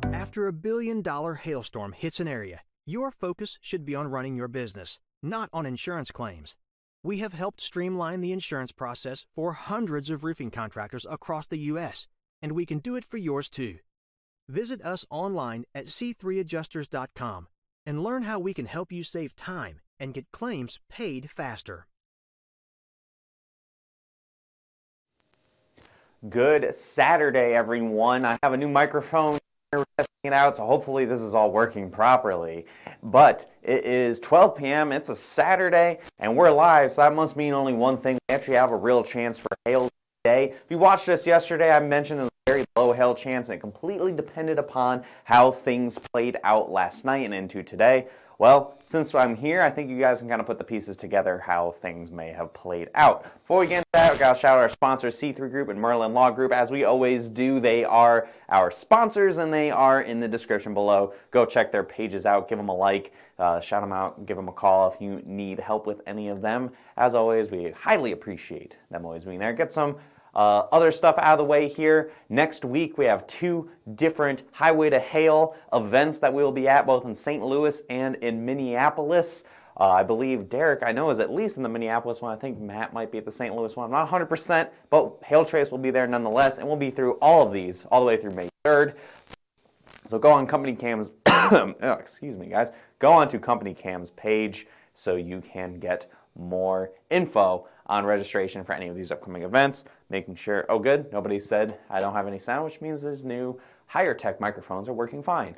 After a billion-dollar hailstorm hits an area, your focus should be on running your business, not on insurance claims. We have helped streamline the insurance process for hundreds of roofing contractors across the U.S., and we can do it for yours too. Visit us online at c3adjusters.com and learn how we can help you save time and get claims paid faster. Good Saturday, everyone. I have a new microphone. We're testing it out, so hopefully this is all working properly. But it is 12 p.m., it's a Saturday, and we're live, so that must mean only one thing. We actually have a real chance for hail today. If you watched this yesterday, I mentioned a very low hail chance, and it completely depended upon how things played out last night and into today. Well, since I'm here, I think you guys can kind of put the pieces together how things may have played out. Before we get into that, we got to shout out our sponsors, C3 Group and Merlin Law Group. As we always do, they are our sponsors, and they are in the description below. Go check their pages out, give them a like, shout them out, give them a call if you need help with any of them. As always, we highly appreciate them always being there. Get some other stuff out of the way here. Next week we have two different Highway to Hail events that we will be at, both in St. Louis and in Minneapolis. I believe Derek, I know, is at least in the Minneapolis one. I think Matt might be at the St. Louis one. I'm not 100%, but Hail Trace will be there nonetheless, and we'll be through all of these all the way through May 3rd. So go on Company Cam's, excuse me guys, go on to Company Cam's page so you can get more info on registration for any of these upcoming events, making sure, oh good, nobody said I don't have any sound, which means these new higher tech microphones are working fine.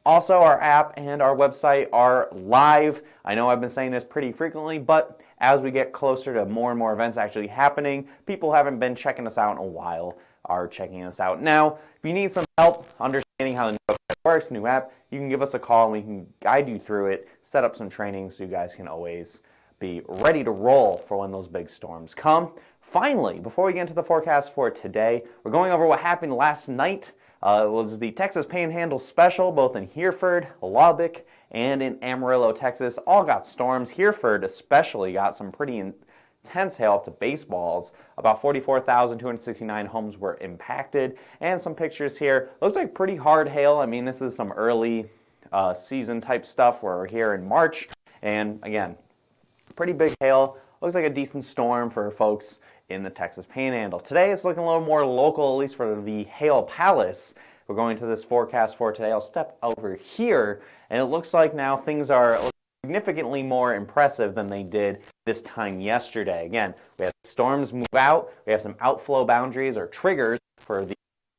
Also, our app and our website are live. I know I've been saying this pretty frequently, but as we get closer to more and more events actually happening, people haven't been checking us out in a while, are checking us out now. If you need some help understanding how the new website works, new app, you can give us a call and we can guide you through it, set up some training so you guys can always be ready to roll for when those big storms come. Finally, before we get into the forecast for today, we're going over what happened last night. It was the Texas Panhandle Special, both in Hereford, Lubbock, and in Amarillo, Texas. All got storms. Hereford especially got some pretty intense hail up to baseballs. About 44,269 homes were impacted. And some pictures here. Looks like pretty hard hail. I mean, this is some early season type stuff. We're here in March. And again, pretty big hail. Looks like a decent storm for folks in the Texas Panhandle. Today it's looking a little more local, at least for the Hail Palace. We're going to this forecast for today. I'll step over here, and it looks like now things are significantly more impressive than they did this time yesterday. Again, we have storms move out. We have some outflow boundaries or triggers for the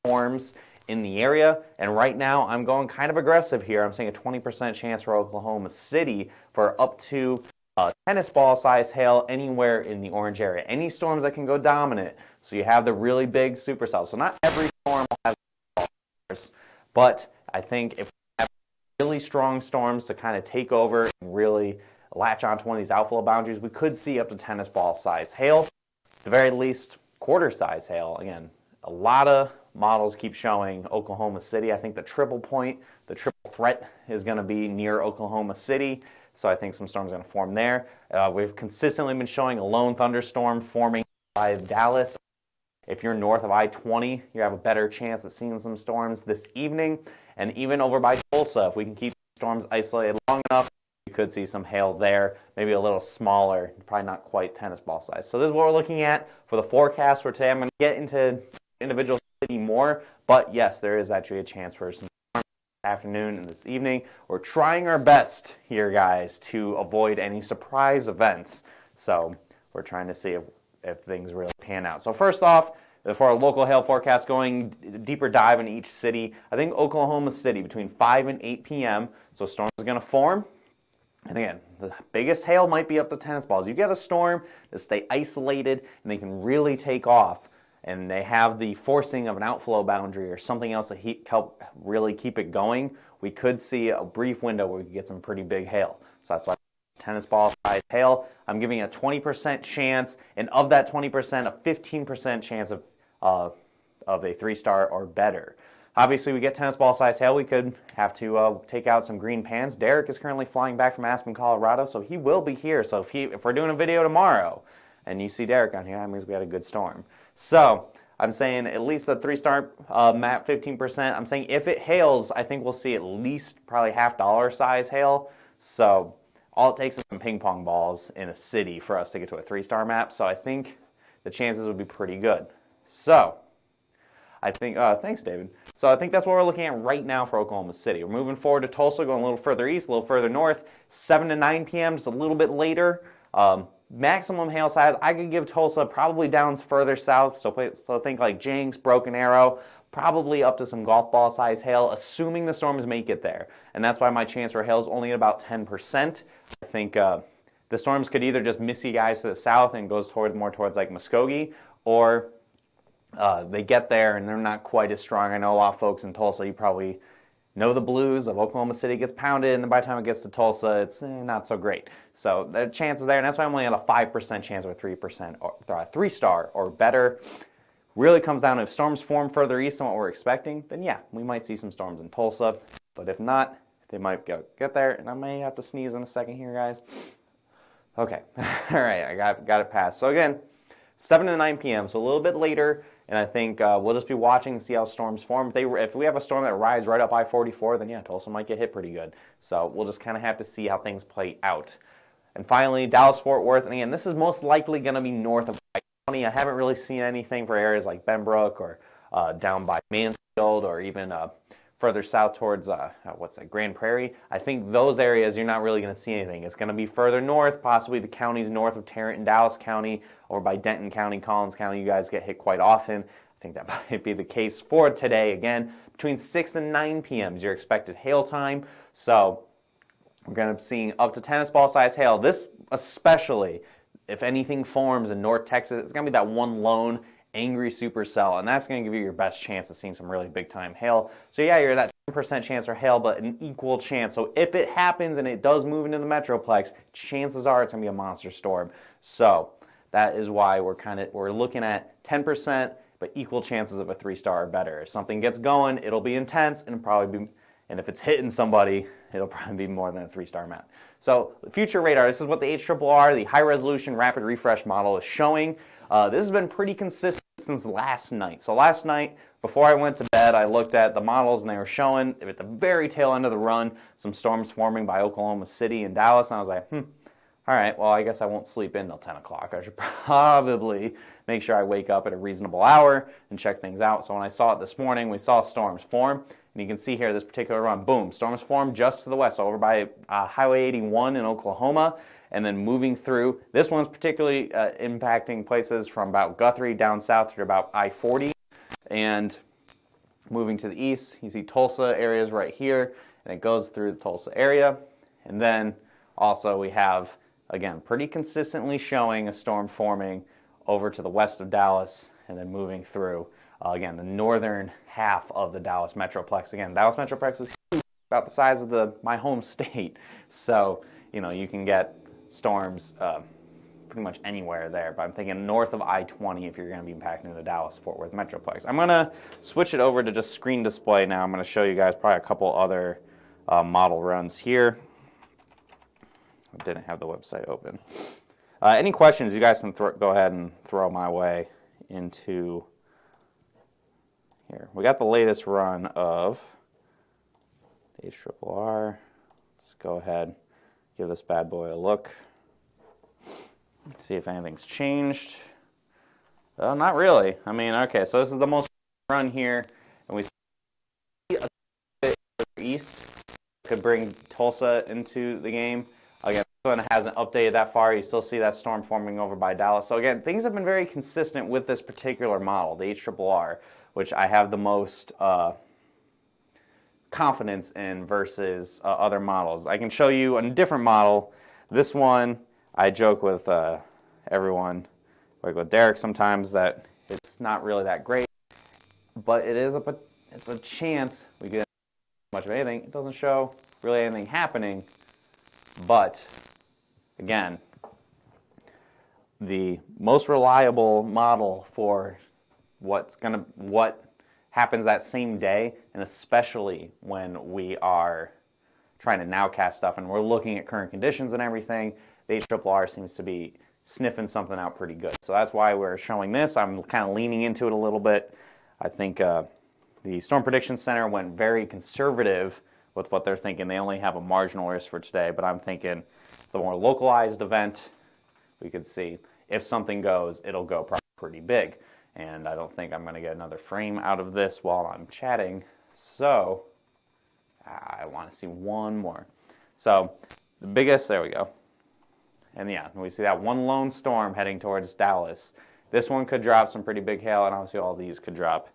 storms in the area, and right now I'm going kind of aggressive here. I'm saying a 20% chance for Oklahoma City for up to tennis ball size hail anywhere in the orange area. Any storms that can go dominant. So you have the really big supercells. So not every storm will have stars, but I think if we have really strong storms to kind of take over and really latch onto one of these outflow boundaries, we could see up to tennis ball size hail. At the very least, quarter size hail. Again, a lot of models keep showing Oklahoma City. I think the triple point, the triple threat is going to be near Oklahoma City. So I think some storms are going to form there. We've consistently been showing a lone thunderstorm forming by Dallas. If you're north of I-20, you have a better chance of seeing some storms this evening. And even over by Tulsa, if we can keep storms isolated long enough, we could see some hail there, maybe a little smaller, probably not quite tennis ball size. So this is what we're looking at for the forecast for today. I'm going to get into individual city more, but yes, there is actually a chance for some afternoon and this evening. We're trying our best here, guys, to avoid any surprise events. So we're trying to see if things really pan out. So first off, for our local hail forecast, going deeper dive in each city, I think Oklahoma City between 5 and 8 p.m. So storms are going to form. And again, the biggest hail might be up to tennis balls. You get a storm to stay isolated and they can really take off. And they have the forcing of an outflow boundary or something else to help really keep it going, we could see a brief window where we could get some pretty big hail. So that's why tennis ball size hail, I'm giving a 20% chance, and of that 20%, a 15% chance of a 3-star or better. Obviously, we get tennis ball size hail, we could have to take out some green pans. Derek is currently flying back from Aspen, Colorado, so he will be here. So if we're doing a video tomorrow and you see Derek on here, that means we had a good storm. So I'm saying at least the 3-star map, 15%. I'm saying if it hails, I think we'll see at least probably $half size hail. So all it takes is some ping pong balls in a city for us to get to a 3-star map. So I think the chances would be pretty good. So I think, thanks, David. So I think that's what we're looking at right now for Oklahoma City. We're moving forward to Tulsa, going a little further east, a little further north, 7 to 9 p.m., just a little bit later. Maximum hail size, I could give Tulsa probably down further south, so think like Jenks, Broken Arrow, probably up to some golf ball size hail, assuming the storms make it there. And that's why my chance for hail is only at about 10%. I think the storms could either just miss you guys to the south and goes more towards like Muskogee, or they get there and they're not quite as strong. I know a lot of folks in Tulsa, you probably know the blues of Oklahoma City gets pounded, and then by the time it gets to Tulsa, it's not so great. So the chances there, and that's why I'm only at a 5% chance or 3% or 3-star or better. Really comes down to if storms form further east than what we're expecting, then yeah, we might see some storms in Tulsa. But if not, they might get there, and I may have to sneeze in a second here, guys. Okay, all right, I got it passed. So again, 7 to 9 p.m., so a little bit later. And I think we'll just be watching and see how storms form. If we have a storm that rides right up I-44, then yeah, Tulsa might get hit pretty good. So we'll just kind of have to see how things play out. And finally, Dallas-Fort Worth. And again, this is most likely going to be north of I-20. I haven't really seen anything for areas like Benbrook or down by Mansfield or even further south towards, Grand Prairie. I think those areas you're not really going to see anything. It's going to be further north, possibly the counties north of Tarrant and Dallas County, or by Denton County, Collins County. You guys get hit quite often. I think that might be the case for today. Again, between 6 and 9 p.m. is your expected hail time. So we're going to be seeing up to tennis ball size hail. This especially, if anything forms in North Texas, it's going to be that one lone angry supercell, and that's going to give you your best chance of seeing some really big time hail. So yeah, you're at that 10% chance for hail, but an equal chance. So if it happens and it does move into the Metroplex, chances are it's going to be a monster storm. So that is why we're looking at 10%, but equal chances of a 3-star or better. If something gets going, it'll be intense, and if it's hitting somebody, it'll probably be more than a 3-star map. So future radar, this is what the HRRR, the high resolution rapid refresh model, is showing. This has been pretty consistent since last night. So last night, before I went to bed, I looked at the models, and they were showing at the very tail end of the run some storms forming by Oklahoma City and Dallas, and I was like, all right, well, I guess I won't sleep in till 10 o'clock. I should probably make sure I wake up at a reasonable hour and check things out. So when I saw it this morning, we saw storms form. And you can see here, this particular run, boom, storms formed just to the west, over by Highway 81 in Oklahoma, and then moving through. This one's particularly impacting places from about Guthrie down south to about I-40, and moving to the east, you see Tulsa areas right here, and it goes through the Tulsa area. And then also we have, again, pretty consistently showing a storm forming over to the west of Dallas and then moving through, again, the northern half of the Dallas Metroplex. Again, Dallas Metroplex is huge, about the size of my home state. So, you can get storms pretty much anywhere there. But I'm thinking north of I-20 if you're going to be impacting the Dallas-Fort Worth Metroplex. I'm going to switch it over to just screen display now. I'm going to show you guys probably a couple other model runs here. I didn't have the website open. Any questions, you guys can go ahead and throw my way into here. We got the latest run of the HRRR. Let's go ahead, give this bad boy a look. See if anything's changed. Not really. I mean, okay, so this is the most run here, and we see a bit east could bring Tulsa into the game. Again, this one hasn't updated that far. You still see that storm forming over by Dallas. So again, things have been very consistent with this particular model, the HRRR, which I have the most confidence in versus other models. I can show you a different model. This one, I joke with everyone, like with Derek sometimes, that it's not really that great, but it's a chance we get much of anything. It doesn't show really anything happening, but again, the most reliable model for what happens that same day, and especially when we are trying to nowcast stuff and we're looking at current conditions and everything, the HRRR seems to be sniffing something out pretty good. So that's why we're showing this. I'm kind of leaning into it a little bit. I think the Storm Prediction Center went very conservative with what they're thinking. They only have a marginal risk for today, but I'm thinking it's a more localized event. We could see if something goes, it'll go probably pretty big. And I don't think I'm going to get another frame out of this while I'm chatting. So I want to see one more. So the biggest, there we go. And yeah, we see that one lone storm heading towards Dallas. This one could drop some pretty big hail, and obviously all these could drop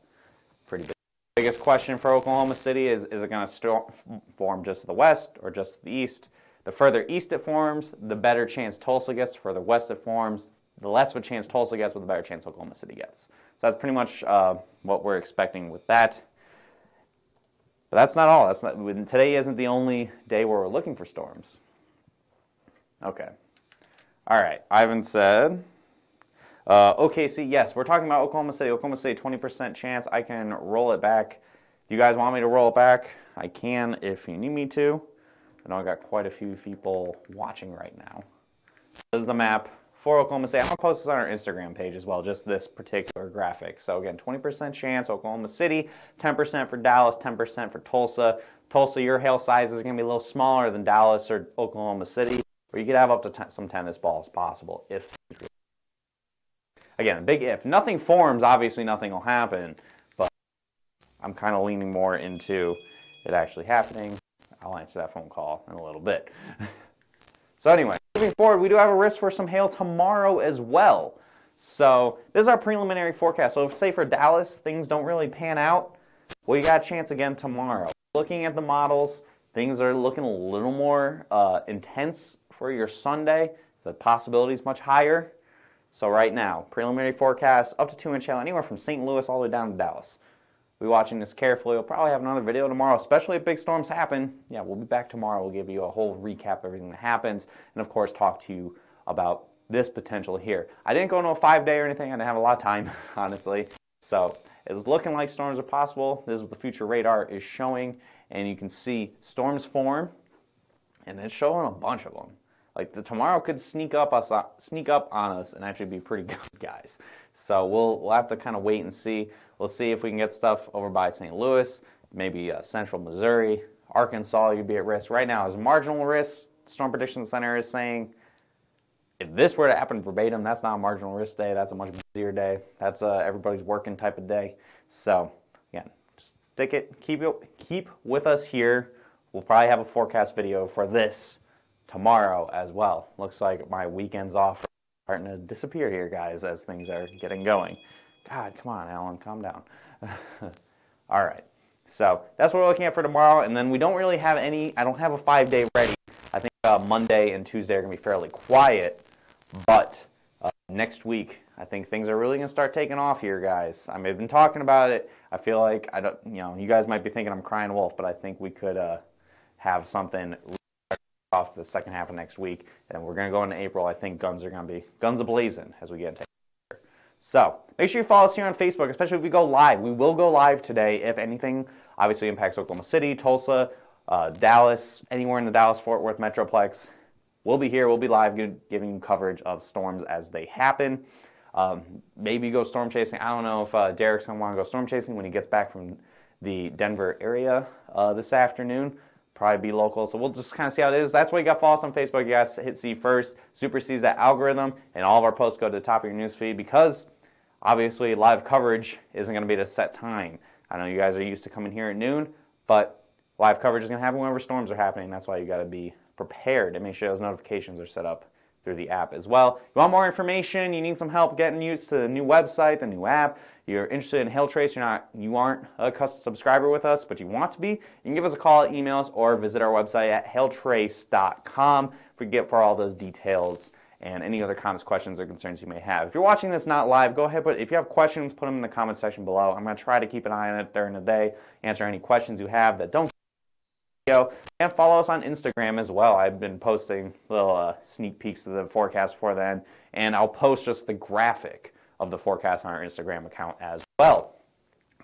pretty big. The biggest question for Oklahoma City is it going to form just to the west or just to the east? The further east it forms, the better chance Tulsa gets. The further west it forms, the less of a chance Tulsa gets, but the better chance Oklahoma City gets. So that's pretty much what we're expecting with that. But that's not all. Today isn't the only day where we're looking for storms. Okay. All right. Ivan said, OKC, yes, we're talking about Oklahoma City. Oklahoma City, 20% chance. I can roll it back. Do you guys want me to roll it back? I can if you need me to. I know I got quite a few people watching right now. This is the map for Oklahoma City. I'm going to post this on our Instagram page as well, just this particular graphic. So again, 20% chance, Oklahoma City, 10% for Dallas, 10% for Tulsa. Tulsa, your hail size is going to be a little smaller than Dallas or Oklahoma City, where you could have up to some tennis balls possible. Again, a big if. Nothing forms, obviously nothing will happen, but I'm kind of leaning more into it actually happening. I'll answer that phone call in a little bit. So anyway, moving forward, we do have a risk for some hail tomorrow as well. So this is our preliminary forecast. So if, say, for Dallas, things don't really pan out, well, you got a chance again tomorrow. Looking at the models, things are looking a little more intense for your Sunday. The possibility is much higher. So right now, preliminary forecast, up to 2-inch hail, anywhere from St. Louis all the way down to Dallas. We'll be watching this carefully. We'll probably have another video tomorrow, especially if big storms happen. Yeah, we'll be back tomorrow. We'll give you a whole recap of everything that happens, and of course talk to you about this potential here. I didn't go into a 5-day or anything. I didn't have a lot of time, honestly. So it's looking like storms are possible. This is what the future radar is showing, and you can see storms form, and it's showing a bunch of them. Like tomorrow could sneak up on us and actually be pretty good, guys. So we'll have to kind of wait and see. We'll see if we can get stuff over by St. Louis, maybe central Missouri, Arkansas. You'd be at risk. Right now, as marginal risk, Storm Prediction Center is saying if this were to happen verbatim, that's not a marginal risk day. That's a much busier day. That's everybody's working type of day. So again, just stick it. Keep with us here. We'll probably have a forecast video for this tomorrow as well. Looks like my weekend's off are starting to disappear here, guys, as things are getting going. God, come on, Alan, calm down. All right, so that's what we're looking at for tomorrow, and then we don't really have any, I don't have a 5-day ready. I think Monday and Tuesday are going to be fairly quiet, but next week, I think things are really going to start taking off here, guys. I mean, I've been talking about it. I feel like, you guys might be thinking I'm crying wolf, but I think we could have something off the second half of next week, and we're going to go into April. I think guns are going to be guns a-blazing as we get into April. So make sure you follow us here on Facebook, especially if we go live. We will go live today if anything obviously impacts Oklahoma City, Tulsa, Dallas, anywhere in the Dallas-Fort Worth Metroplex. We'll be here. We'll be live giving you coverage of storms as they happen. Maybe go storm chasing. I don't know if Derek's going to want to go storm chasing when he gets back from the Denver area this afternoon. Probably be local, so we'll just kind of see how it is. That's why you got to follow us on Facebook. You guys hit see first, supersedes that algorithm, and all of our posts go to the top of your news feed because obviously live coverage isn't going to be at a set time. I know you guys are used to coming here at noon, but live coverage is going to happen whenever storms are happening. That's why you got to be prepared and make sure those notifications are set up through the app as well. You want more information, you need some help getting used to the new website, the new app, you're interested in Hail Trace, you aren't a custom subscriber with us, but you want to be, you can give us a call, emails, or visit our website at hailtrace.com for all those details and any other comments, questions, or concerns you may have. If you're watching this not live, go ahead, but if you have questions, put them in the comment section below. I'm going to try to keep an eye on it during the day, answer any questions you have that don't and follow us on Instagram as well. I've been posting little sneak peeks of the forecast for then, and I'll post just the graphic of the forecast on our Instagram account as well.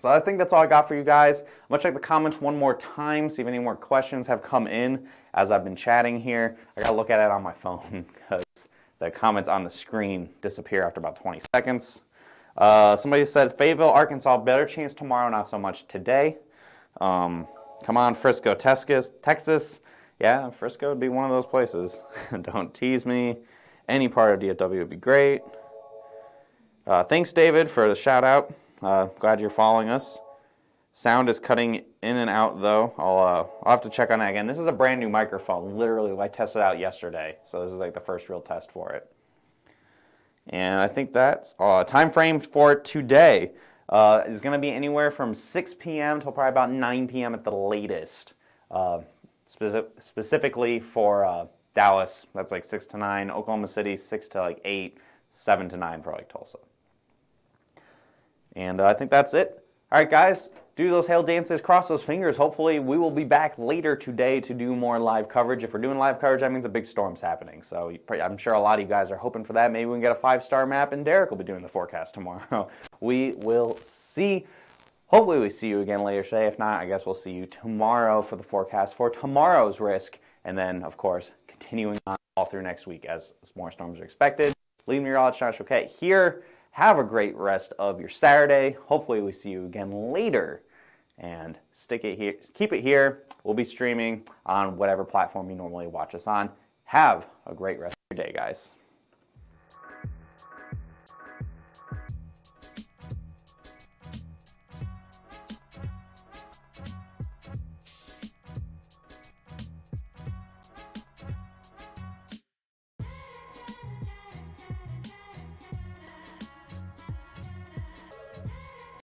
So I think that's all I got for you guys. I'm going to check the comments one more time, see if any more questions have come in as I've been chatting here. I got to look at it on my phone because the comments on the screen disappear after about 20 seconds. Somebody said, Fayetteville, Arkansas, better chance tomorrow, not so much today. Come on, Frisco, Texas. Yeah, Frisco would be one of those places. Don't tease me. Any part of DFW would be great. Thanks, David, for the shout out. Glad you're following us. Sound is cutting in and out, though. I'll have to check on that again. This is a brand new microphone. Literally, I tested it out yesterday, so this is like the first real test for it. And I think that's time frame for today is going to be anywhere from 6 p.m. till probably about 9 p.m. at the latest. Specifically for Dallas, that's like 6 to 9. Oklahoma City, 6 to like 8, 7 to 9 for like Tulsa. And I think that's it. All right, guys, do those hail dances, cross those fingers. Hopefully, we will be back later today to do more live coverage. If we're doing live coverage, that means a big storm's happening. So I'm sure a lot of you guys are hoping for that. Maybe we can get a 5-star map, and Derek will be doing the forecast tomorrow. We will see. Hopefully, we see you again later today. If not, I guess we'll see you tomorrow for the forecast for tomorrow's risk. And then, of course, continuing on all through next week as more storms are expected. Leave me your knowledge, Josh. Okay, here. Have a great rest of your Saturday. Hopefully we see you again later. And stick it here. Keep it here. We'll be streaming on whatever platform you normally watch us on. Have a great rest of your day, guys.